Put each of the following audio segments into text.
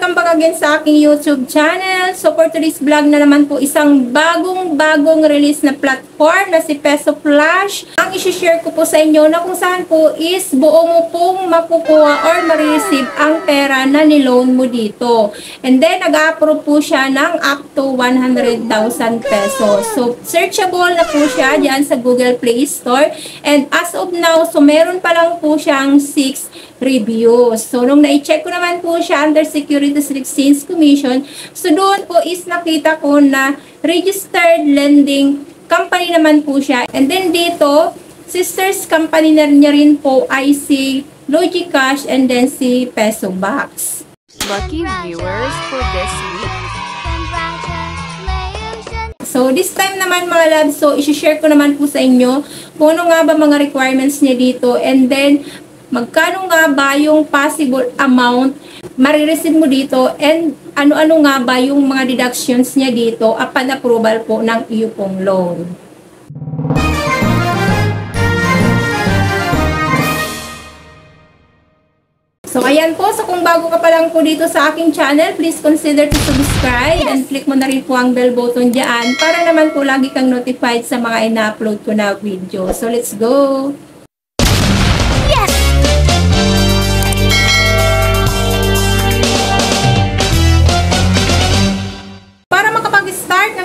welcome back again sa aking YouTube channel. So for today's vlog na naman po, isang bagong release na platform na si Peso Flash. Ang isi-share ko po sa inyo na kung saan po is buo mo pong makukuha or ma-receive ang pera na niloan mo dito. And then nag-approve po siya ng up to 100,000 pesos. So searchable na po siya dyan sa Google Play Store. And as of now, so meron pa lang po siyang 6 reviews. So, nung na-check ko naman po siya under Securities and Exchange Commission, so doon po is nakita ko na registered lending company naman po siya. And then dito, sisters company na niya rin po ay si Logicash and then si Peso Box. Lucky viewers for this week. So, this time naman mga loves, so isi-share ko naman po sa inyo kung ano nga ba mga requirements niya dito, and then magkano nga ba yung possible amount marireceive mo dito, and ano-ano nga ba yung mga deductions niya dito upon approval po ng iyo pong loan. So, ayan po. So, kung bago ka pa lang po dito sa aking channel, please consider to subscribe and click mo na rin po ang bell button dyan para naman po lagi kang notified sa mga ina-upload ko na video. So, let's go!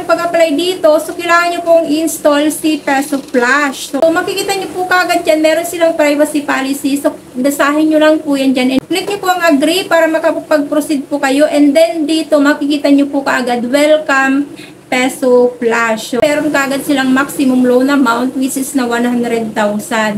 Pag-apply dito, so kailangan nyo pong i-install si Peso Flash. So makikita nyo po kagad dyan, meron silang privacy policy. So basahin nyo lang po yan dyan. And click nyo po ang agree para makapag-proceed po kayo. And then dito, makikita nyo po kagad, welcome Peso Flash. So meron kagad silang maximum loan amount which is na 100,000.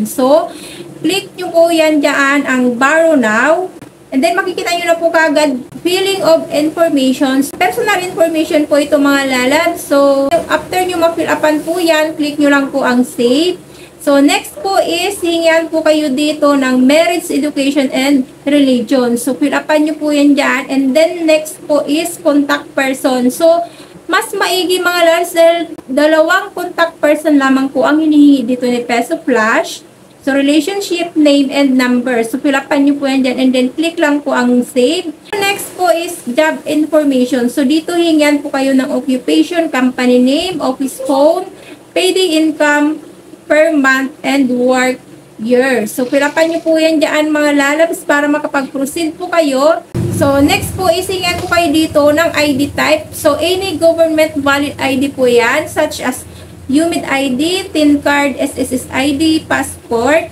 So click nyo po yan dyan, ang borrow now. And then, makikita nyo na po kagad, filling of information. Personal information po ito mga lalab. So, after nyo ma-fill upan po yan, click nyo lang po ang save. So, next po is, hingian po kayo dito ng marriage, education, and religion. So, fill upan nyo po yan dyan. And then, next po is contact person. So, mas maigi mga lalabs dahil dalawang contact person lamang po ang hinihingi dito ni Peso Flash. So, relationship, name, and number. So, fill upan nyo po yan dyan. And then, click lang po ang save. Next po is job information. So, dito hingian po kayo ng occupation, company name, office phone, payday income per month, and work year. So, fill upan nyo po yan dyan mga lalabs para makapag-proceed po kayo. So, next po is hingian po kayo dito ng ID type. So, any government valid ID po yan, such as UMID ID, TIN card, SSS ID, passport,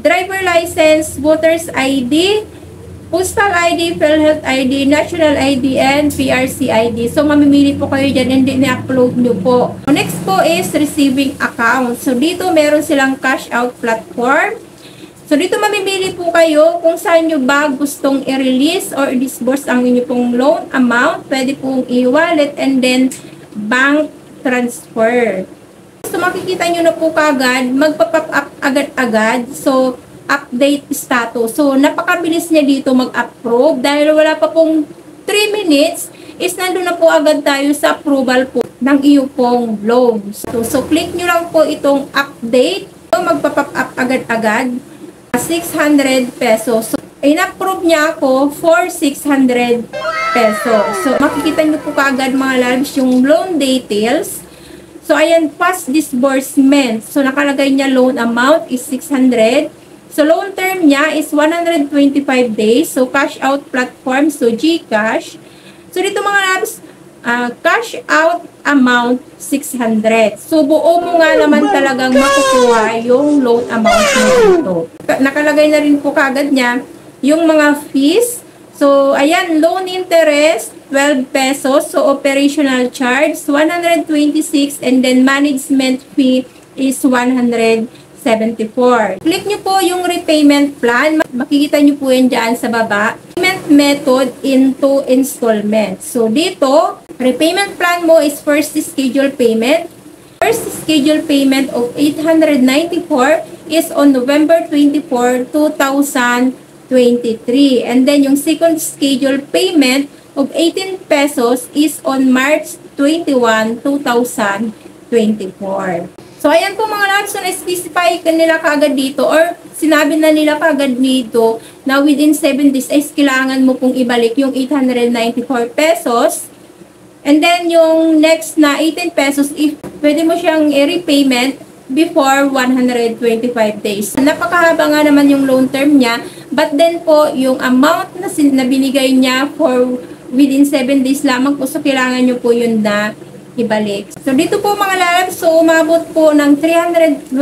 driver license, voter's ID, postal ID, PhilHealth ID, national ID, and PRC ID. So, mamimili po kayo dyan and then i-upload nyo po. Next po is receiving account. So, dito meron silang cash out platform. So, dito mamimili po kayo kung saan nyo ba gustong i-release or i-disburse ang inyo pong loan amount. Pwede pong i-wallet and then bank transfer. So, makikita nyo na po kagad, magpa-pop up agad-agad. So, update status. So, napakabilis niya dito mag-approve. Dahil wala pa pong 3 minutes, is nandun na po agad tayo sa approval po ng iyo pong loan. So, click nyo lang po itong update. So, magpa-pop up agad-agad. 600 pesos. So, in-approve niya ako for 600 pesos. So, makikita nyo po kaagad mga loves yung loan details. So, ayan, past disbursement. So, nakalagay niya loan amount is 600. So, loan term niya is 125 days. So, cash out platform. So, GCash. So, dito mga loves, cash out amount 600. So, buo mo nga naman talagang makukuha yung loan amount mo dito. Nakalagay na rin po kaagad niya yung mga fees. So, ayan, loan interest, 12 pesos. So, operational charge, 126. And then, management fee is 174. Click nyo po yung repayment plan. Makikita nyo po yan dyan sa baba. Payment method into installment. So, dito, repayment plan mo is first schedule payment. First schedule payment of 894 is on November 24, 2023. And then, yung second schedule payment of 18 pesos is on March 21, 2024. So, ayan po mga loves, so na-specify nila kaagad dito or sinabi na nila kagad dito na within 7 days ay kailangan mo pong ibalik yung 894 pesos. And then, yung next na 18 pesos, if pwede mo siyang i-repayment before 125 days. Napakahaba nga naman yung loan term niya, but then po, yung amount na binigay niya for within 7 days lamang po, so kailangan nyo po yun na ibalik. So, dito po mga lalabs, so umabot po ng 312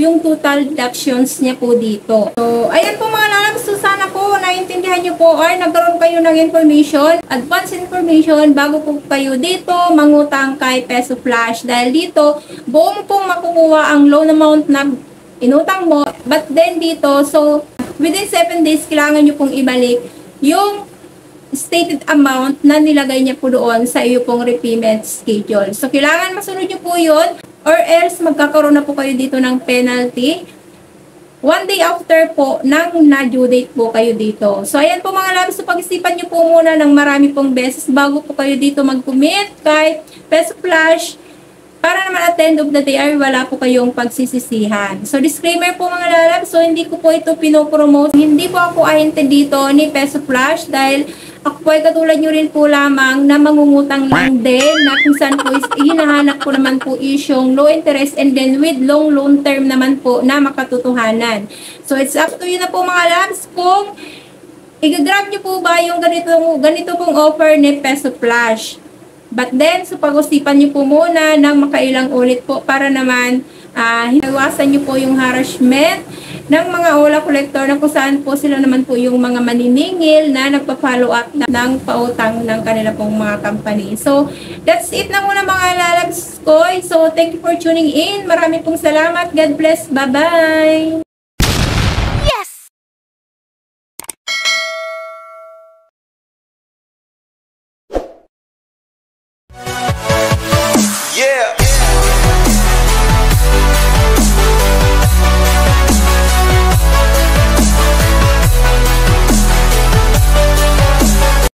yung total deductions niya po dito. So, ayan po mga lalabs, so sana po naintindihan nyo po or nagkaroon kayo ng information, advance information bago po kayo dito mangutang kay Peso Flash. Dahil dito, buo mo pong makukuha ang loan amount na inutang mo. But then dito, so within 7 days, kailangan nyo pong ibalik yung stated amount na nilagay niya po doon sa iyo pong repayment schedule. So, kailangan masunod niyo po yun or else magkakaroon na po kayo dito ng penalty 1 day after po ng na-due date po kayo dito. So, ayan po mga loves. So, pag-isipan niyo po muna ng marami pong beses bago po kayo dito mag-commit kay Peso Flash para naman at the end of the day ay wala po kayong pagsisisihan. So, disclaimer po mga lalabs. So, hindi ko po ito pinopromote. Hindi po ako ahente dito ni Peso Flash dahil ako po ay katulad nyo rin po lamang na mangungutang lang din na kung saan po is hinahanap ko naman po is yung low interest and then with long loan term naman po na makatotohanan. So, it's up to you na po mga labs kung i-grab nyo po ba yung ganito pong offer ni Peso Flash. But then, so pag-usipan nyo po muna ng makailang ulit po para naman iwasan nyo po yung harassment ng mga OLA collector na kung saan po sila naman po yung mga maniningil na nagpa-follow up ng pautang ng kanila pong mga company. So, that's it na muna mga lalabs ko. So, thank you for tuning in. Marami pong salamat. God bless. Bye-bye!